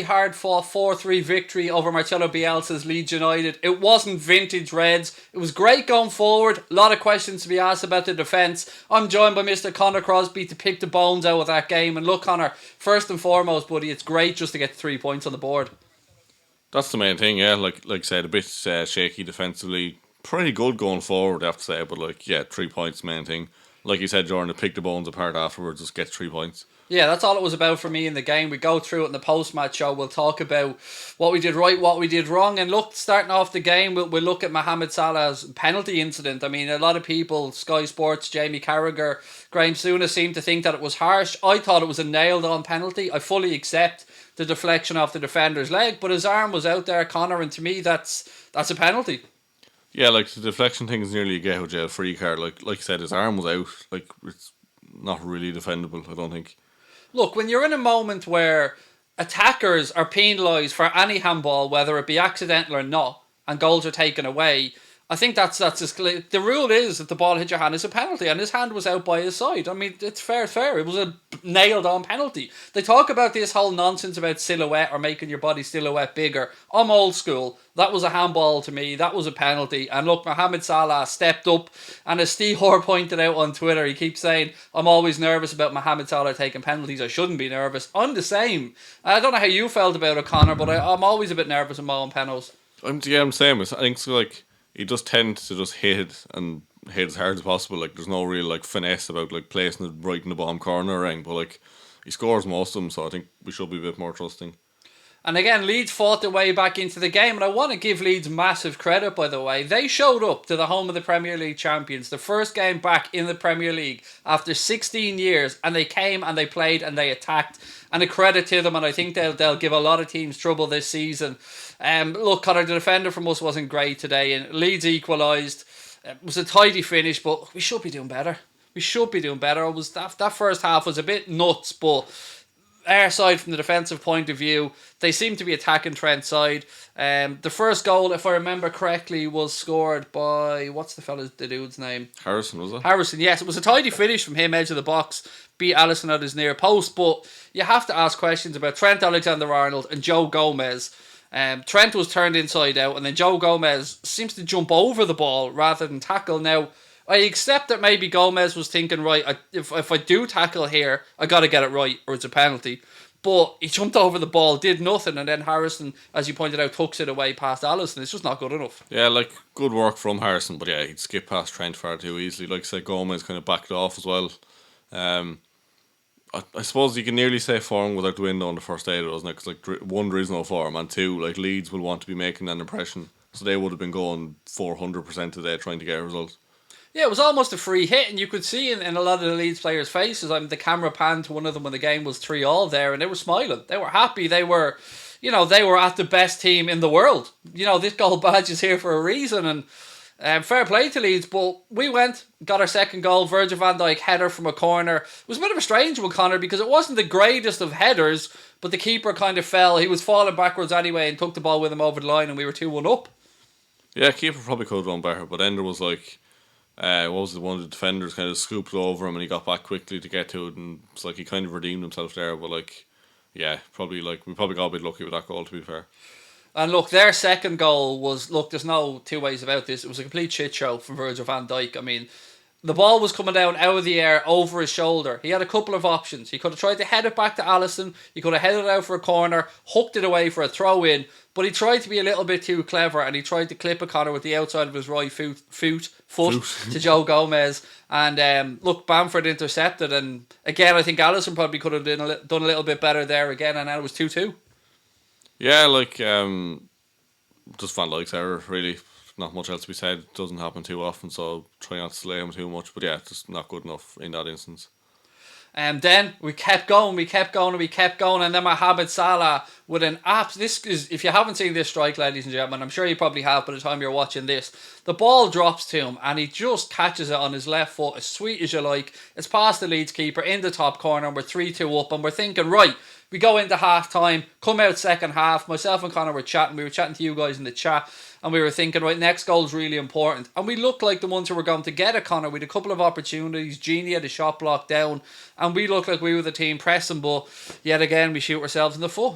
hard fought 4-3 victory over Marcelo Bielsa's Leeds United. It wasn't vintage Reds. It was great going forward. A lot of questions to be asked about the defence. I'm joined by Mr. Connor Crosby to pick the bones out of that game. And look, Connor, first and foremost, buddy, it's great just to get 3 points on the board. That's the main thing, yeah. Like I said, a bit shaky defensively. Pretty good going forward, I have to say. But 3 points, main thing. Like you said, Jordan, to pick the bones apart afterwards, just get 3 points. Yeah, that's all it was about for me in the game. We go through it in the post-match show. We'll talk about what we did right, what we did wrong. And look, starting off the game, we'll look at Mohamed Salah's penalty incident. I mean, a lot of people, Sky Sports, Jamie Carragher, Graham Souness seemed to think that it was harsh. I thought it was a nailed-on penalty. I fully accept the deflection off the defender's leg, but his arm was out there, Connor, and to me, that's a penalty. Yeah, the deflection thing is nearly a get-out-jail free card. Like you said, his arm was out. It's not really defendable, I don't think. Look, when you're in a moment where attackers are penalised for any handball, whether it be accidental or not, and goals are taken away, I think that's as clear. The rule is that the ball hit your hand is a penalty, and his hand was out by his side. I mean, it's fair. It was a nailed-on penalty. They talk about this whole nonsense about silhouette or making your body silhouette bigger. I'm old school. That was a handball to me. That was a penalty. And look, Mohamed Salah stepped up. And as Steve Hoare pointed out on Twitter, he keeps saying, I'm always nervous about Mohamed Salah taking penalties. I shouldn't be nervous. I'm the same. I don't know how you felt about it, Connor, but I'm always a bit nervous in my own penalties. I'm the same. I think so, he just tends to just hit it and hit as hard as possible. There's no real finesse about placing it right in the bottom corner or anything. But he scores most of them, so I think we should be a bit more trusting. And again, Leeds fought their way back into the game, and I want to give Leeds massive credit, by the way. They showed up to the home of the Premier League champions, the first game back in the Premier League after 16 years, and they came and they played and they attacked. And a credit to them, and I think they'll give a lot of teams trouble this season. Look, Connor, the defender from us wasn't great today, and Leeds equalised. It was a tidy finish, but we should be doing better. It was that first half was a bit nuts, but our side from the defensive point of view, they seem to be attacking Trent's side. The first goal, if I remember correctly, was scored by, what's the dude's name? Harrison, was it? Harrison, yes. It was a tidy finish from him, edge of the box, beat Alisson at his near post, but you have to ask questions about Trent Alexander-Arnold and Joe Gomez. Trent was turned inside out, and then Joe Gomez seems to jump over the ball rather than tackle. Now, I accept that maybe Gomez was thinking, right, if I do tackle here, I got to get it right, or it's a penalty. But he jumped over the ball, did nothing, and then Harrison, as you pointed out, tucks it away past Alisson. It's just not good enough. Yeah, good work from Harrison, but yeah, he'd skip past Trent far too easily. Like I said, Gomez kind of backed off as well. I suppose you can nearly say form was out the window on the first day, doesn't it? Because one, there is no form, and two, Leeds will want to be making an impression, so they would have been going 400% today trying to get a result. Yeah, it was almost a free hit, and you could see in a lot of the Leeds players' faces. I mean, the camera panned to one of them when the game was 3-3 there, and they were smiling. They were happy. They were at the best team in the world. This gold badge is here for a reason, and fair play to Leeds. But we got our second goal. Virgil van Dijk header from a corner. It was a bit of a strange one, Connor, because it wasn't the greatest of headers, but the keeper kind of fell. He was falling backwards anyway and took the ball with him over the line, and we were 2-1 up. Yeah, keeper probably could have done better, but then there was what was it? One of the defenders kind of scooped over him and he got back quickly to get to it, and it's he kind of redeemed himself there. But we probably got a bit lucky with that goal, to be fair. And look, their second goal was, there's no two ways about this. It was a complete shit show from Virgil van Dijk. I mean, the ball was coming down out of the air over his shoulder. He had a couple of options. He could have tried to head it back to Alisson. He could have headed it out for a corner, hooked it away for a throw in. But he tried to be a little bit too clever, and he tried to clip a Connor with the outside of his right foot to Joe Gomez. And look, Bamford intercepted. And again, I think Alisson probably could have done a little bit better there again. And now it was 2-2. Yeah, just Van Dijk's error, really. Not much else to be said. It doesn't happen too often, so try not to slay him too much. But yeah, just not good enough in that instance. And then we kept going, and then Mohamed Salah with an this is, if you haven't seen this strike, ladies and gentlemen, I'm sure you probably have by the time you're watching this, the ball drops to him and he just catches it on his left foot, as sweet as you like. It's past the Leeds keeper in the top corner, and we're 3-2 up, and we're thinking, right, we go into half time, come out second half. Myself and Connor were chatting to you guys in the chat, and we were thinking, right, next goal's really important. And we looked like the ones who were going to get it, Connor. We had a couple of opportunities. Genie had a shot blocked down, and we looked like we were the team pressing, but yet again, we shoot ourselves in the foot.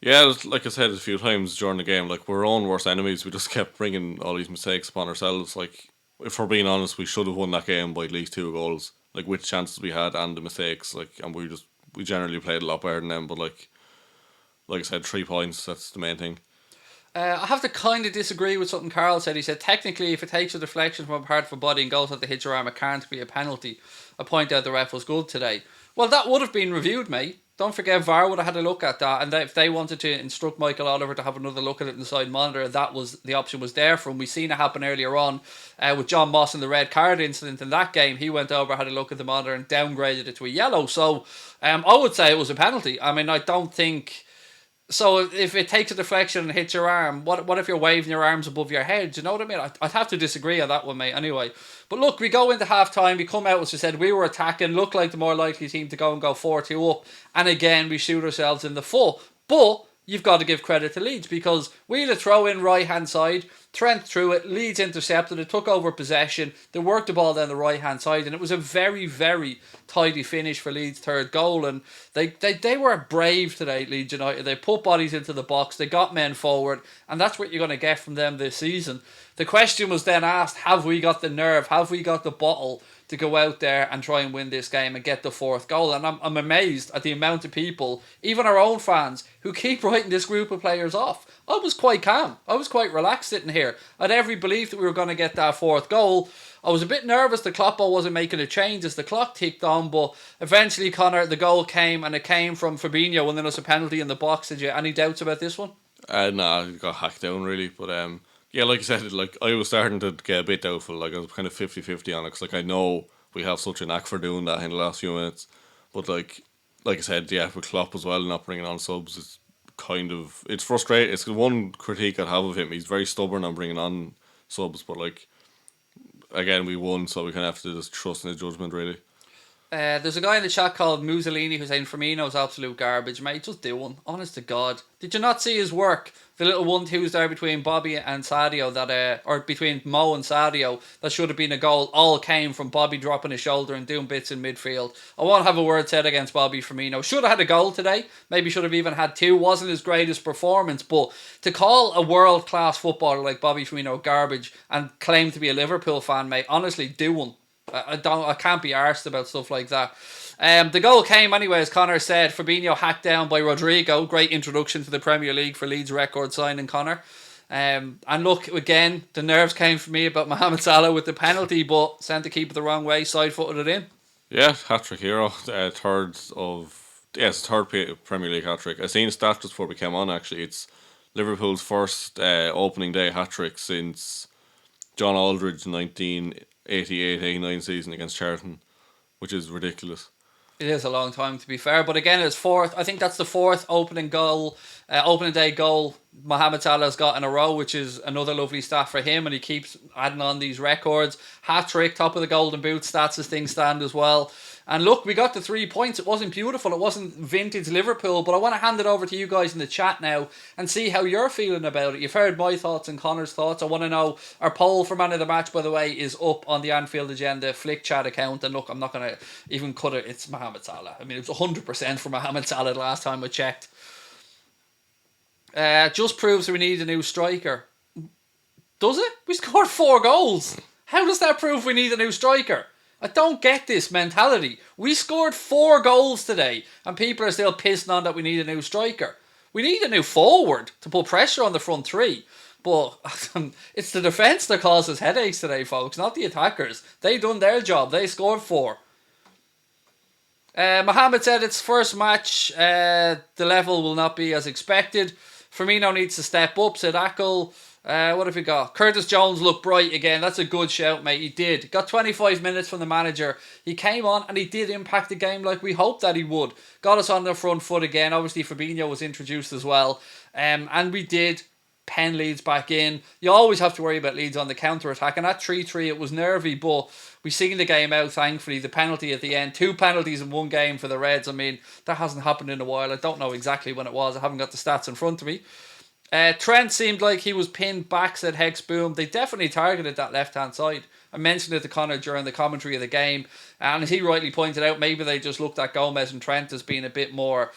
Yeah, like I said a few times during the game, like we're our own worst enemies. We just kept bringing all these mistakes upon ourselves. Like, if we're being honest, we should have won that game by at least 2 goals. Like, with chances we had and the mistakes, like, and we generally played a lot better than them. But like I said, 3 points. That's the main thing. I have to kind of disagree with something Carl said. He said, technically, if it takes a deflection from a part of a body and goes at the hit your arm, it can't be a penalty. I point out the ref was good today. Well, that would have been reviewed, mate. Don't forget, VAR would have had a look at that, and if they wanted to instruct Michael Oliver to have another look at it inside monitor, that was the option was there for him. We've seen it happen earlier on with John Moss and the red card incident in that game. He went over, had a look at the monitor, and downgraded it to a yellow. So I would say it was a penalty. I mean, I don't think. So if it takes a deflection and hits your arm, what if you're waving your arms above your head? Do you know what I mean? I'd have to disagree on that one, mate, anyway. But look, we go into half-time, we come out, as we said, we were attacking, looked like the more likely team to go 4-2 up, and again, we shoot ourselves in the foot. But you've got to give credit to Leeds, because we had a throw in right-hand side, Trent threw it, Leeds intercepted it, took over possession, they worked the ball down the right-hand side, and it was a very, very tidy finish for Leeds' third goal, and they were brave today, Leeds United. They put bodies into the box, they got men forward, and that's what you're going to get from them this season. The question was then asked, have we got the nerve, have we got the bottle to go out there and try and win this game and get the fourth goal? And I'm amazed at the amount of people, even our own fans, who keep writing this group of players off. I was quite calm. I was quite relaxed sitting here. I had every belief that we were going to get that fourth goal. I was a bit nervous that Klopp wasn't making a change as the clock ticked on, but eventually, Connor, the goal came, and it came from Firmino winning us a penalty in the box. Did you any doubts about this one? Nah, he got hacked down really, but yeah, like I said, like I was starting to get a bit doubtful. Like I was kind of 50-50 on it, 'cause like I know we have such a knack for doing that in the last few minutes, but like I said, yeah, with Klopp as well not bringing on subs, it's frustrating. It's the one critique I'd have of him. He's very stubborn on bringing on subs, but like again, we won, so we kind of have to just trust in his judgment really. There's a guy in the chat called Mussolini who's saying Firmino's absolute garbage, mate. Just do one. Honest to God. Did you not see his work? The little 1-2s there between Bobby and Sadio, or between Mo and Sadio, that should have been a goal, all came from Bobby dropping his shoulder and doing bits in midfield. I won't have a word said against Bobby Firmino. Should have had a goal today. Maybe should have even had 2. Wasn't his greatest performance, but to call a world-class footballer like Bobby Firmino garbage and claim to be a Liverpool fan, mate, honestly, do one. I can't be arsed about stuff like that. The goal came anyway, as Connor said. Fabinho hacked down by Rodrigo. Great introduction to the Premier League for Leeds record signing, Connor. And look, again, the nerves came for me about Mohamed Salah with the penalty, but sent the keeper the wrong way, side-footed it in. Yeah, hat-trick hero. Third Premier League hat-trick. I seen a stat just before we came on, actually. It's Liverpool's first opening day hat-trick since John Aldridge's 1988-89 season against Charlton, which is ridiculous. It is a long time, to be fair, but again, it's fourth. I think that's the fourth opening day goal Mohamed Salah's got in a row, which is another lovely stat for him, and he keeps adding on these records. Hat-trick, top of the Golden Boot stats as things stand as well. And look, we got the 3 points. It wasn't beautiful. It wasn't vintage Liverpool, but I want to hand it over to you guys in the chat now and see how you're feeling about it. You've heard my thoughts and Connor's thoughts. I want to know, our poll for Man of the Match, by the way, is up on the Anfield Agenda Flick Chat account. And look, I'm not going to even cut it. It's Mohamed Salah. I mean, it was 100% for Mohamed Salah the last time I checked. Just proves we need a new striker. Does it? We scored 4 goals. How does that prove we need a new striker? I don't get this mentality. We scored 4 goals today, and people are still pissing on that we need a new striker. We need a new forward to put pressure on the front 3. But it's the defence that causes headaches today, folks, not the attackers. They done their job. They scored 4. Mohamed said it's first match. The level will not be as expected. Firmino needs to step up, said Ackle. What have we got? Curtis Jones looked bright again. That's a good shout, mate. He did. Got 25 minutes from the manager. He came on and he did impact the game like we hoped that he would. Got us on the front foot again. Obviously, Fabinho was introduced as well. And we did pen Leeds back in. You always have to worry about Leeds on the counter-attack. And at 3-3, it was nervy, but we seen the game out, thankfully. The penalty at the end. 2 penalties in one game for the Reds. I mean, that hasn't happened in a while. I don't know exactly when it was. I haven't got the stats in front of me. Trent seemed like he was pinned back, said Hex Boom. They definitely targeted that left-hand side. I mentioned it to Connor during the commentary of the game, and as he rightly pointed out, maybe they just looked at Gomez and Trent as being a bit more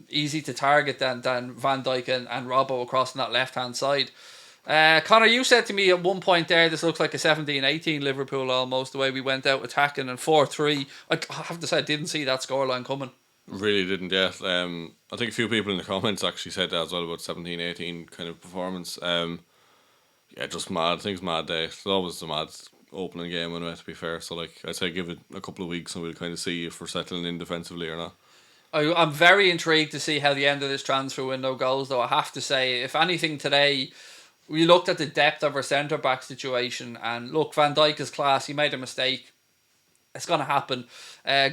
easy to target than Van Dijk and Robbo across on that left-hand side. Connor, you said to me at one point there, this looks like a 17-18 Liverpool almost, the way we went out attacking, and 4-3. I have to say, I didn't see that scoreline coming. Really didn't, yeah. I think a few people in the comments actually said that as well about 17-18 kind of performance. Yeah, just mad. I think it's mad day. It's always a mad opening game anyway, to be fair. So, like, I'd say give it a couple of weeks and we'll kind of see if we're settling in defensively or not. I'm very intrigued to see how the end of this transfer window goes, though. I have to say, if anything today, we looked at the depth of our centre-back situation, and look, Van Dijk is class. He made a mistake. It's going to happen.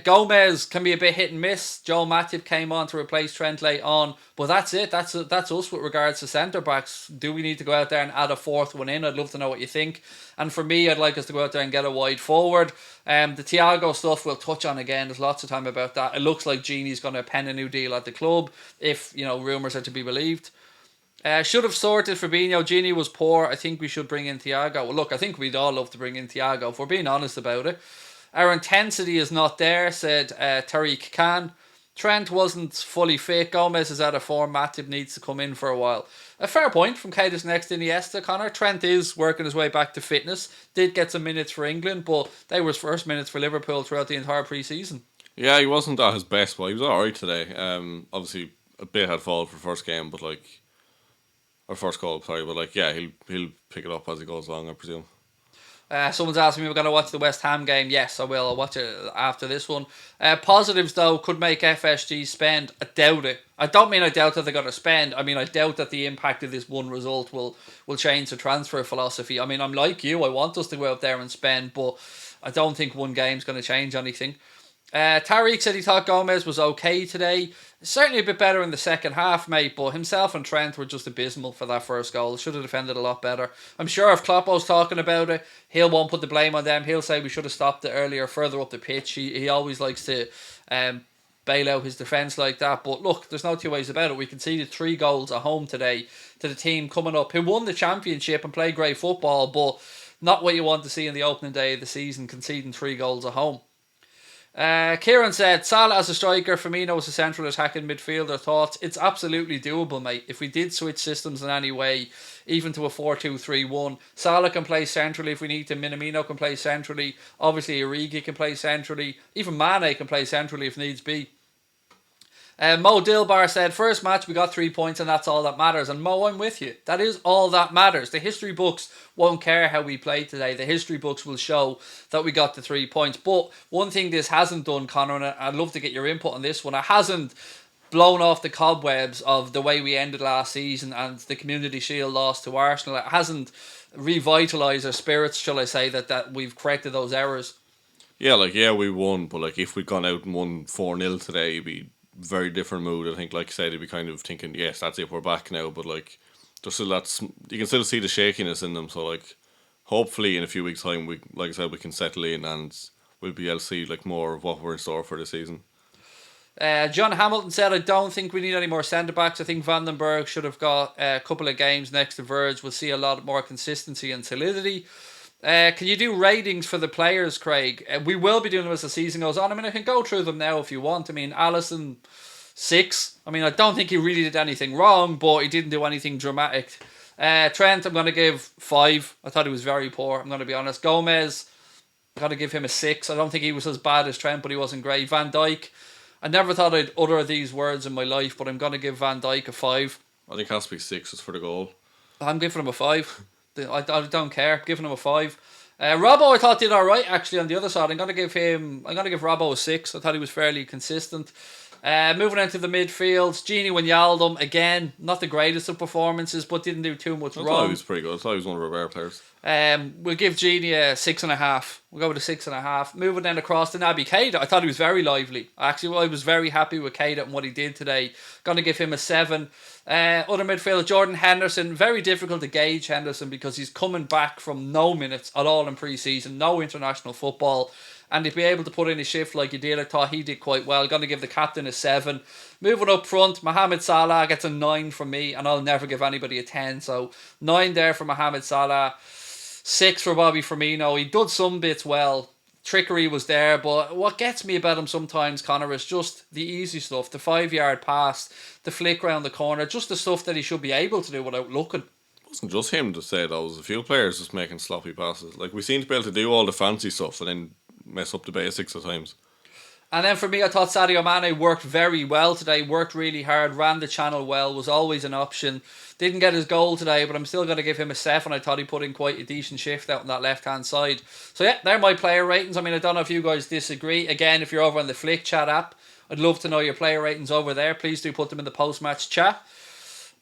Gomez can be a bit hit and miss. Joel Matip came on to replace Trent late on. But that's it. That's us with regards to centre-backs. Do we need to go out there and add a fourth one in? I'd love to know what you think. And for me, I'd like us to go out there and get a wide forward. The Thiago stuff we'll touch on again. There's lots of time about that. It looks like Genie's going to pen a new deal at the club, if rumours are to be believed. Should have sorted Fabinho. Genie was poor. I think we should bring in Thiago. Well, look, I think we'd all love to bring in Thiago, if we're being honest about it. Our intensity is not there, said Tariq Khan. Trent wasn't fully fit. Gomez is out of form. Matip needs to come in for a while. A fair point from Kada's next Iniesta, Connor. Trent is working his way back to fitness. Did get some minutes for England, but they were his first minutes for Liverpool throughout the entire pre-season. Yeah, he wasn't at his best, but he was alright today. Obviously, a bit had fallen for the first game, but first goal, sorry, but yeah, he'll pick it up as he goes along, I presume. Someone's asking me if we're going to watch the West Ham game. Yes, I will. I'll watch it after this one. Positives, though, could make FSG spend. I doubt it. I don't mean I doubt that they're going to spend. I mean, I doubt that the impact of this one result will change the transfer philosophy. I mean, I'm like you. I want us to go out there and spend, but I don't think one game's going to change anything. Tariq said he thought Gomez was okay today. Certainly a bit better in the second half, mate, but himself and Trent were just abysmal for that first goal. Should have defended a lot better. I'm sure if Kloppo's talking about it, he won't put the blame on them. He'll say we should have stopped it earlier, further up the pitch. He always likes to bail out his defence like that. But look, there's no two ways about it. We conceded 3 goals at home today to the team coming up who won the championship and played great football, but not what you want to see in the opening day of the season, conceding 3 goals at home. Kieran said, Salah as a striker, Firmino as a central attacking midfielder. Thoughts? It's absolutely doable, mate. If we did switch systems in any way, even to a 4-2-3-1, Salah can play centrally if we need to. Minamino can play centrally. Obviously, Origi can play centrally. Even Mane can play centrally if needs be. Mo Dilbar said, first match we got 3 points and that's all that matters. And Mo, I'm with you. That is all that matters. The history books won't care how we played today. The history books will show that we got the 3 points. But one thing this hasn't done, Connor, and I'd love to get your input on this one, it hasn't blown off the cobwebs of the way we ended last season and the Community Shield loss to Arsenal. It hasn't revitalised our spirits, shall I say, that we've corrected those errors. Yeah, we won, but if we'd gone out and won 4-0 today, it'd be very different mood. I think, like I said, he'd be kind of thinking, yes, that's it, we're back now. But there's still you can still see the shakiness in them. So hopefully in a few weeks' time, we can settle in and we'll be able to see more of what we're in store for this season. John Hamilton said, I don't think we need any more centre backs. I think Vandenberg should have got a couple of games next to Verge. We'll see a lot more consistency and solidity. Can you do ratings for the players, Craig? We will be doing them as the season goes on. I mean, I can go through them now if you want. I mean, Alisson, 6. I mean, I don't think he really did anything wrong, but he didn't do anything dramatic. Trent, I'm going to give 5. I thought he was very poor, I'm going to be honest. Gomez, I've got to give him a 6. I don't think he was as bad as Trent, but he wasn't great. Van Dijk, I never thought I'd utter these words in my life, but I'm going to give Van Dijk a 5. I think it has to be 6 just for the goal. I'm giving him a 5. I don't care. Giving him a 5. Robbo, I thought did all right actually on the other side. I'm gonna give Robbo a 6. I thought he was fairly consistent. Moving into the midfield, Gini Wijnaldum again, not the greatest of performances, but didn't do too much wrong. I thought he was pretty good. I thought he was one of our better players. We'll give Gini a 6.5. We'll go with a 6.5. Moving then across to Naby Keita, I thought he was very lively. Actually, I was very happy with Keita and what he did today. Gonna give him a 7. Other midfielder, Jordan Henderson. Very difficult to gauge Henderson because he's coming back from no minutes at all in pre-season, no international football. And to be able to put in a shift like he did, I thought he did quite well. Going to give the captain a 7. Moving up front, Mohamed Salah gets a 9 from me, and I'll never give anybody a 10. So 9 there for Mohamed Salah. 6 for Bobby Firmino. He did some bits well. Trickery was there, but what gets me about him sometimes, Connor, is just the easy stuff. The 5-yard pass, the flick round the corner, just the stuff that he should be able to do without looking. It wasn't just him to say that. It was a few players just making sloppy passes. Like, we seem to be able to do all the fancy stuff and then mess up the basics at times. And then for me, I thought Sadio Mane worked very well today, worked really hard, ran the channel well, was always an option. Didn't get his goal today, but I'm still going to give him a 7. I thought he put in quite a decent shift out on that left-hand side. So yeah, they're my player ratings. I mean, I don't know if you guys disagree. Again, if you're over on the Flick Chat app, I'd love to know your player ratings over there. Please do put them in the post-match chat.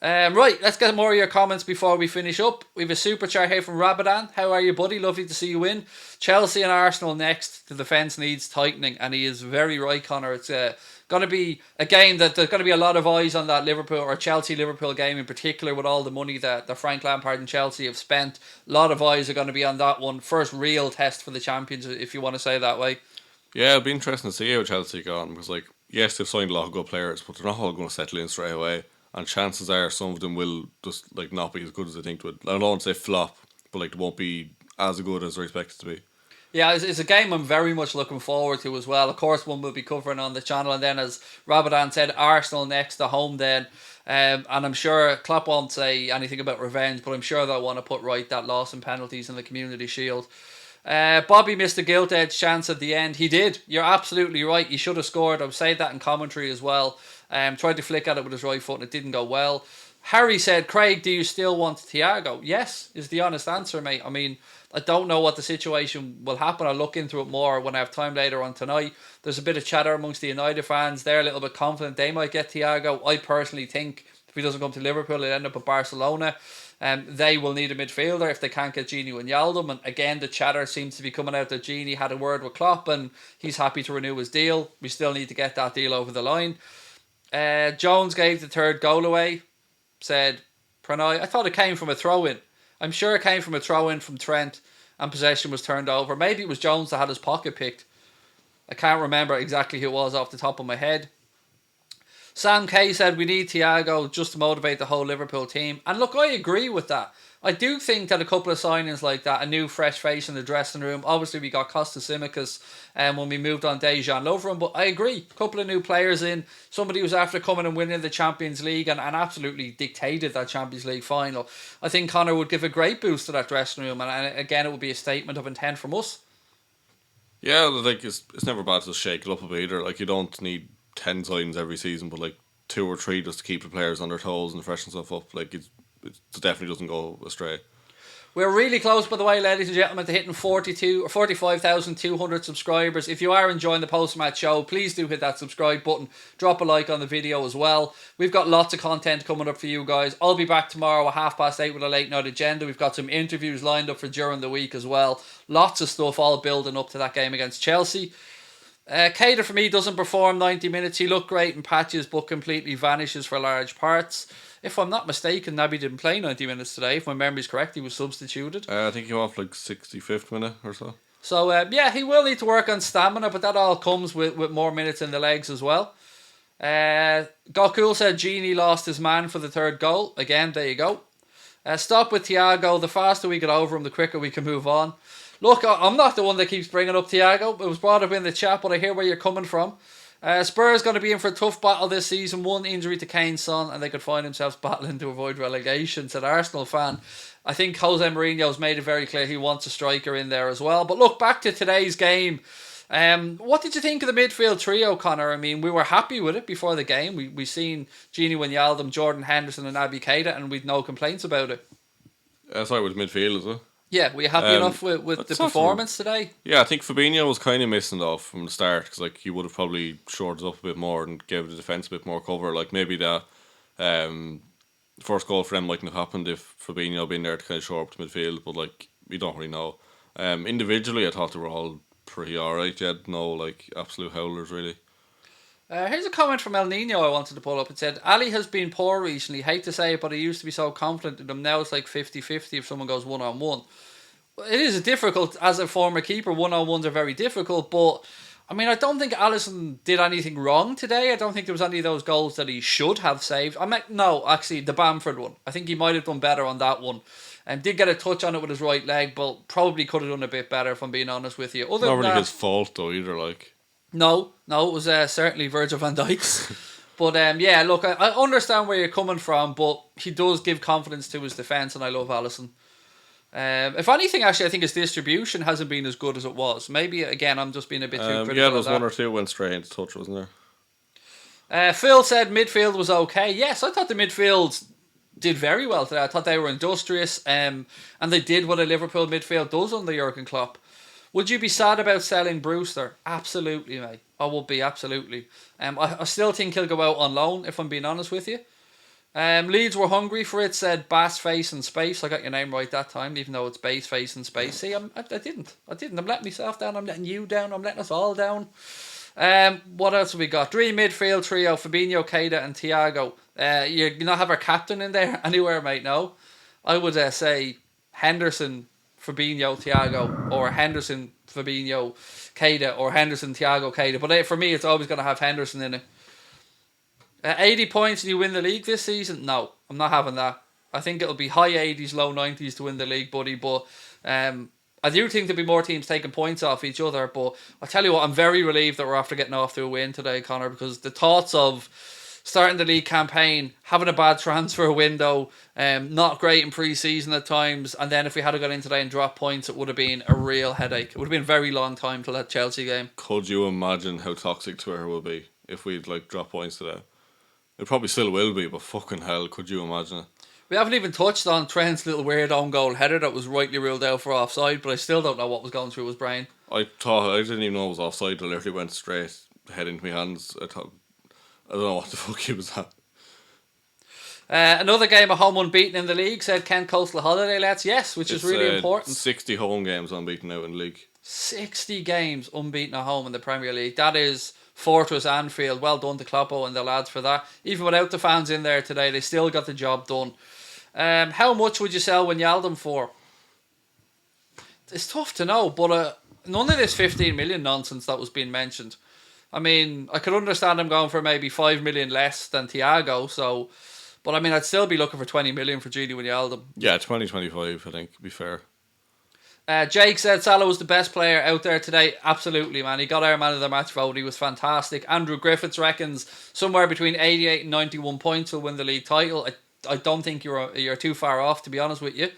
Right, let's get more of your comments before we finish up. We have a super chat here from Rabadan. How are you, buddy? Lovely to see you win. Chelsea and Arsenal next. The defence needs tightening, and he is very right, Connor. It's going to be a game that there's going to be a lot of eyes on that Liverpool or Chelsea-Liverpool game in particular, with all the money that Frank Lampard and Chelsea have spent. A lot of eyes are going to be on that one. First real test for the champions, if you want to say that way. Yeah, it'll be interesting to see how Chelsea go on, because, like, yes, they've signed a lot of good players, but they're not all going to settle in straight away. And chances are some of them will just like not be as good as they think they would. I don't want to say flop, but like they won't be as good as they're expected to be. Yeah, it's a game I'm very much looking forward to as well. Of course, one we'll be covering on the channel. And then, as Rabadan said, Arsenal next, the home then. And I'm sure Klopp won't say anything about revenge, but I'm sure they'll want to put right that loss in penalties in the Community Shield. Bobby missed a gilt-edged chance at the end. He did. You're absolutely right. He should have scored. I've said that in commentary as well. Tried to flick at it with his right foot and it didn't go well. Harry said, Craig, do you still want Thiago? Yes, is the honest answer, mate. I mean, I don't know what the situation will happen. I'll look into it more when I have time later on tonight. There's a bit of chatter amongst the United fans. They're a little bit confident they might get Thiago. I personally think if he doesn't come to Liverpool, he'll end up at Barcelona. They will need a midfielder if they can't get Gini Wijnaldum. And again, the chatter seems to be coming out that Gini had a word with Klopp and he's happy to renew his deal. We still need to get that deal over the line. Jones gave the third goal away. Said, Pranay, I thought it came from a throw-in. I'm sure it came from a throw-in from Trent and possession was turned over. Maybe it was Jones that had his pocket picked. I can't remember exactly who it was off the top of my head. Sam Kay said we need Thiago just to motivate the whole Liverpool team. And look, I agree with that. I do think that a couple of signings like that, a new fresh face in the dressing room. Obviously, we got Costa Simicas when we moved on Dejan Lovren. But I agree, a couple of new players in. Somebody who's after coming and winning the Champions League and absolutely dictated that Champions League final. I think Connor would give a great boost to that dressing room. And again, it would be a statement of intent from us. Yeah, like it's never bad to shake it up a bit either. Like, you don't need 10 signings every season, but like 2 or 3 just to keep the players on their toes and freshen stuff up. Like, it definitely doesn't go astray. We're really close, by the way, ladies and gentlemen, to hitting 45,200 subscribers. If you are enjoying the post-match show, please do hit that subscribe button. Drop a like on the video as well. We've got lots of content coming up for you guys. I'll be back tomorrow at 8:30 with a late night agenda. We've got some interviews lined up for during the week as well. Lots of stuff all building up to that game against Chelsea. Cater for me doesn't perform 90 minutes. He looked great in patches but completely vanishes for large parts. If I'm not mistaken, Naby didn't play 90 minutes today. If my memory's correct, he was substituted. I think he went off like 65th minute or so. So, yeah, he will need to work on stamina, but that all comes with more minutes in the legs as well. Gokul said Gini lost his man for the third goal. Again, there you go. Stop with Thiago. The faster we get over him, the quicker we can move on. Look, I'm not the one that keeps bringing up Thiago. It was brought up in the chat, but I hear where you're coming from. Spurs going to be in for a tough battle this season. One injury to Kane's son, and they could find themselves battling to avoid relegation, said Arsenal fan. I think Jose Mourinho's made it very clear he wants a striker in there as well. But look, back to today's game. What did you think of the midfield trio, Connor? I mean, we were happy with it before the game. We seen Gini Wijnaldum, Jordan Henderson and Naby Keita, and we'd no complaints about it. Sorry, with midfield as well. Yeah, were you happy enough with the performance today? Yeah, I think Fabinho was kind of missing off from the start, because like he would have probably shored us up a bit more and gave the defence a bit more cover. Like maybe that first goal for them mightn't have happened if Fabinho had been there to kind of shore up the midfield, but like we don't really know. Individually, I thought they were all pretty alright. You had no like absolute howlers really. Here's a comment from El Nino I wanted to pull up. It said, Ali has been poor recently. Hate to say it, but he used to be so confident in him. Now it's like 50-50 if someone goes one-on-one. It is difficult as a former keeper. One-on-ones are very difficult, but I mean, I don't think Alisson did anything wrong today. I don't think there was any of those goals that he should have saved. No, actually, the Bamford one. I think he might have done better on that one. And did get a touch on it with his right leg, but probably could have done a bit better, if I'm being honest with you. Not really his fault, though, either, like. No, it was certainly Virgil van Dijk's. But, yeah, look, I understand where you're coming from, but he does give confidence to his defence, and I love Alisson. If anything, actually, I think his distribution hasn't been as good as it was. Maybe, again, I'm just being a bit too critical. Yeah, there was one or two went straight into touch, wasn't there? Phil said midfield was okay. Yes, I thought the midfield did very well today. I thought they were industrious, and they did what a Liverpool midfield does under Jurgen Klopp. Would you be sad about selling Brewster? Absolutely, mate. I would be, absolutely. I still think he'll go out on loan, if I'm being honest with you. Leeds were hungry for it, said Bass Face and Space. I got your name right that time, even though it's Base Face and Space. See, I didn't. I'm letting myself down. I'm letting you down. I'm letting us all down. What else have we got? Dream midfield trio, Fabinho, Keita and Thiago. You not have our captain in there anywhere, mate, no? I would say Henderson, Fabinho, Thiago, or Henderson, Fabinho, Keita, or Henderson, Thiago, Keita. But for me, it's always going to have Henderson in it. 80 points and you win the league this season? No, I'm not having that. I think it'll be high 80s, low 90s to win the league, buddy. But I do think there'll be more teams taking points off each other. But I tell you what, I'm very relieved that we're after getting off to a win today, Connor, because the thoughts of starting the league campaign, having a bad transfer window, not great in pre-season at times, and then if we had got in today and dropped points, it would have been a real headache. It would have been a very long time till that Chelsea game. Could you imagine how toxic Twitter will be if we'd drop points today? It probably still will be, but fucking hell, could you imagine it? We haven't even touched on Trent's little weird own goal header that was rightly ruled out for offside, but I still don't know what was going through his brain. I didn't even know it was offside. I literally went straight head into my hands. I don't know what the fuck he was at. Another game at home unbeaten in the league, said Kent Coastal Holiday Lads. Yes, which is really important. 60 home games unbeaten out in the league. 60 games unbeaten at home in the Premier League. That is Fortress Anfield. Well done to Kloppo and the lads for that. Even without the fans in there today, they still got the job done. How much would you sell Wijnaldum for? It's tough to know, but none of this 15 million nonsense that was being mentioned. I mean, I could understand him going for maybe 5 million less than Thiago, but I mean, I'd still be looking for 20 million for Gini Wijnaldum. Yeah, 20-25, I think, to be fair. Jake said Salah was the best player out there today. Absolutely, man. He got our man of the match vote. He was fantastic. Andrew Griffiths reckons somewhere between 88 and 91 points will win the league title. I don't think you're too far off, to be honest with you.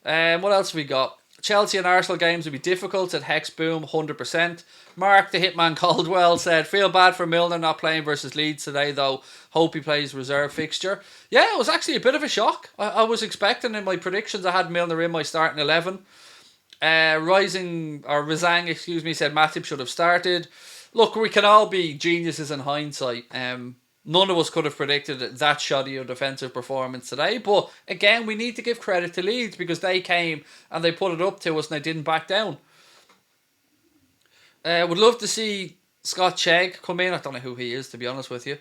What else have we got? Chelsea and Arsenal games will be difficult, said Hex Boom, 100%. Mark the Hitman Caldwell said, feel bad for Milner not playing versus Leeds today, though. Hope he plays reserve fixture. Yeah, it was actually a bit of a shock. I was expecting in my predictions, I had Milner in my starting 11. Razang, said Matip should have started. Look, we can all be geniuses in hindsight. None of us could have predicted that shoddy of defensive performance today. But again, we need to give credit to Leeds because they came and they put it up to us and they didn't back down. Would love to see Scott Chegg come in. I don't know who he is, to be honest with you.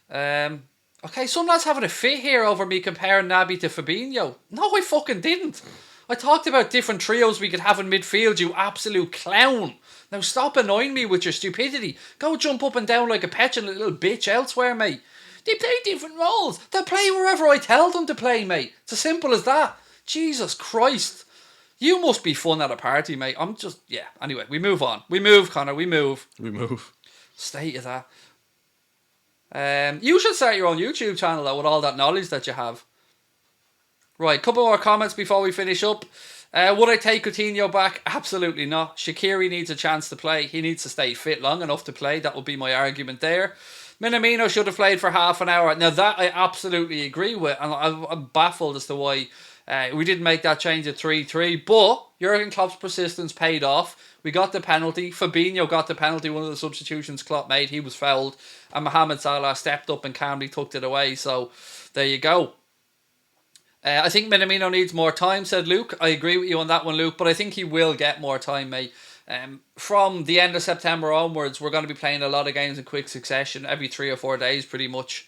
Okay, some lads having a fit here over me comparing Naby to Fabinho. No, I fucking didn't. I talked about different trios we could have in midfield, you absolute clown. Now stop annoying me with your stupidity. Go jump up and down like a petulant little bitch elsewhere, mate. They play different roles. They'll play wherever I tell them to play, mate. It's as simple as that. Jesus Christ. You must be fun at a party, mate. Anyway, we move on. We move, Connor, we move. State of that. You should start your own YouTube channel, though, with all that knowledge that you have. Right, couple more comments before we finish up. Would I take Coutinho back? Absolutely not. Shaqiri needs a chance to play. He needs to stay fit long enough to play. That would be my argument there. Minamino should have played for half an hour. Now that I absolutely agree with, and I'm baffled as to why we didn't make that change at 3-3. But Jurgen Klopp's persistence paid off. We got the penalty. Fabinho got the penalty. One of the substitutions Klopp made, he was fouled, and Mohamed Salah stepped up and calmly tucked it away. So there you go. I think Minamino needs more time, said Luke. I agree with you on that one, Luke, but I think he will get more time, mate. From the end of September onwards, we're going to be playing a lot of games in quick succession, every 3 or 4 days, pretty much.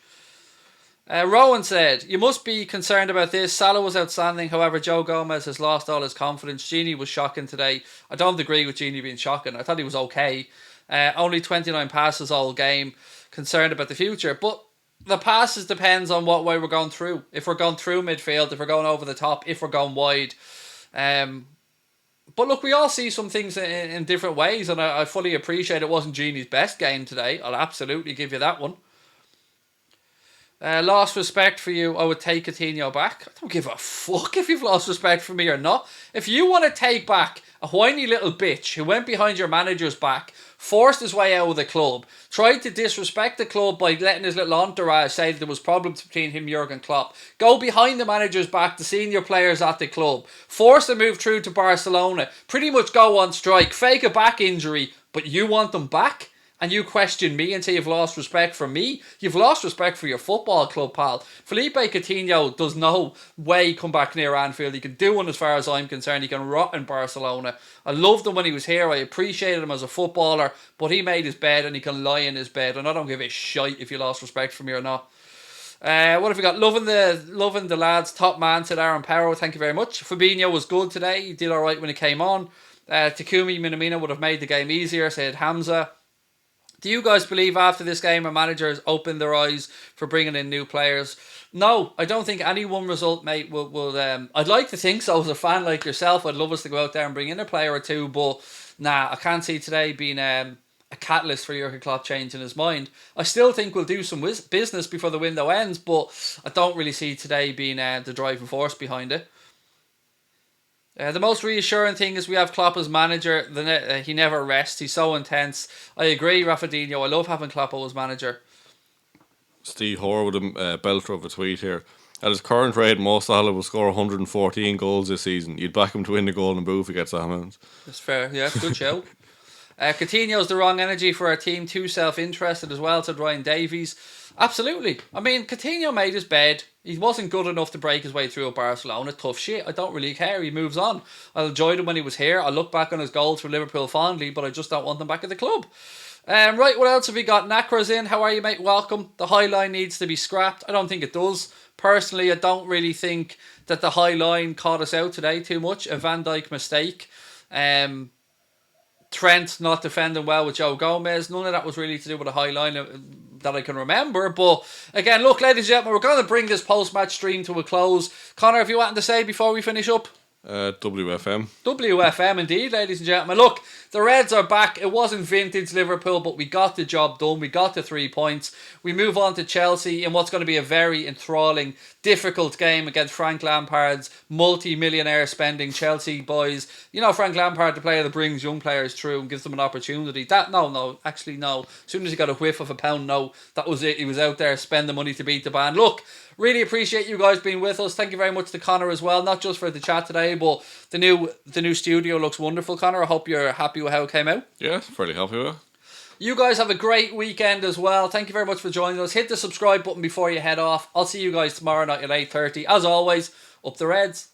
Rowan said, you must be concerned about this. Salah was outstanding, however, Joe Gomez has lost all his confidence. Gini was shocking today. I don't agree with Gini being shocking. I thought he was okay. Only 29 passes all game. Concerned about the future. But the passes depends on what way we're going through. If we're going through midfield, if we're going over the top, if we're going wide. But look, we all see some things in different ways, and I fully appreciate it wasn't Genie's best game today. I'll absolutely give you that one. Lost respect for you, I would take Coutinho back. I don't give a fuck if you've lost respect for me or not. If you want to take back a whiny little bitch who went behind your manager's back, forced his way out of the club, tried to disrespect the club by letting his little entourage say that there was problems between him and Jurgen Klopp, go behind the manager's back, the senior players at the club, force a move through to Barcelona, pretty much go on strike, fake a back injury, but you want them back? And you question me and say you've lost respect for me? You've lost respect for your football club, pal. Felipe Coutinho does no way come back near Anfield. He can do one as far as I'm concerned. He can rot in Barcelona. I loved him when he was here. I appreciated him as a footballer. But he made his bed and he can lie in his bed. And I don't give a shite if you lost respect for me or not. What have we got? Loving the lads. Top man, said Aaron Power. Thank you very much. Fabinho was good today. He did alright when he came on. Takumi Minamino would have made the game easier, said Hamza. Do you guys believe after this game our managers opened their eyes for bringing in new players? No, I don't think any one result, mate, will I'd like to think so as a fan like yourself. I'd love us to go out there and bring in a player or two, but nah, I can't see today being a catalyst for Jurgen Klopp changing his mind. I still think we'll do some business before the window ends, but I don't really see today being the driving force behind it. The most reassuring thing is we have Klopp as manager. He never rests. He's so intense. I agree, Rafinha. I love having Klopp as manager. Steve Hoare with a belter of a tweet here. At his current rate, Mo Salah will score 114 goals this season. You'd back him to win the Golden Boot if he gets that amount. That's fair. Yeah, good show. Coutinho's the wrong energy for our team. Too self-interested as well, said Ryan Davies. Absolutely. I mean, Coutinho made his bed. He wasn't good enough to break his way through at Barcelona. Tough shit. I don't really care. He moves on. I enjoyed him when he was here. I look back on his goals for Liverpool fondly, but I just don't want him back at the club. Right, what else have we got? Nakra's in. How are you, mate? Welcome. The high line needs to be scrapped. I don't think it does. Personally, I don't really think that the high line caught us out today too much. A Van Dijk mistake. Trent not defending well with Joe Gomez. None of that was really to do with a high line that I can remember. But again, look, ladies and gentlemen, we're going to bring this post-match stream to a close. Connor, have you anything to say before we finish up? WFM. WFM indeed, ladies and gentlemen. Look, the Reds are back. It wasn't vintage Liverpool, but we got the job done. We got the 3 points. We move on to Chelsea in what's going to be a very enthralling, difficult game against Frank Lampard's multi-millionaire spending Chelsea boys. You know, Frank Lampard, the player that brings young players through and gives them an opportunity. No. As soon as he got a whiff of a pound note, that was it. He was out there spending money to beat the band. Look, really appreciate you guys being with us. Thank you very much to Connor as well, not just for the chat today, but the new studio looks wonderful, Connor. I hope you're happy with how it came out. Yeah, fairly happy with it. You guys have a great weekend as well. Thank you very much for joining us. Hit the subscribe button before you head off. I'll see you guys tomorrow night at 8:30. As always, up the Reds.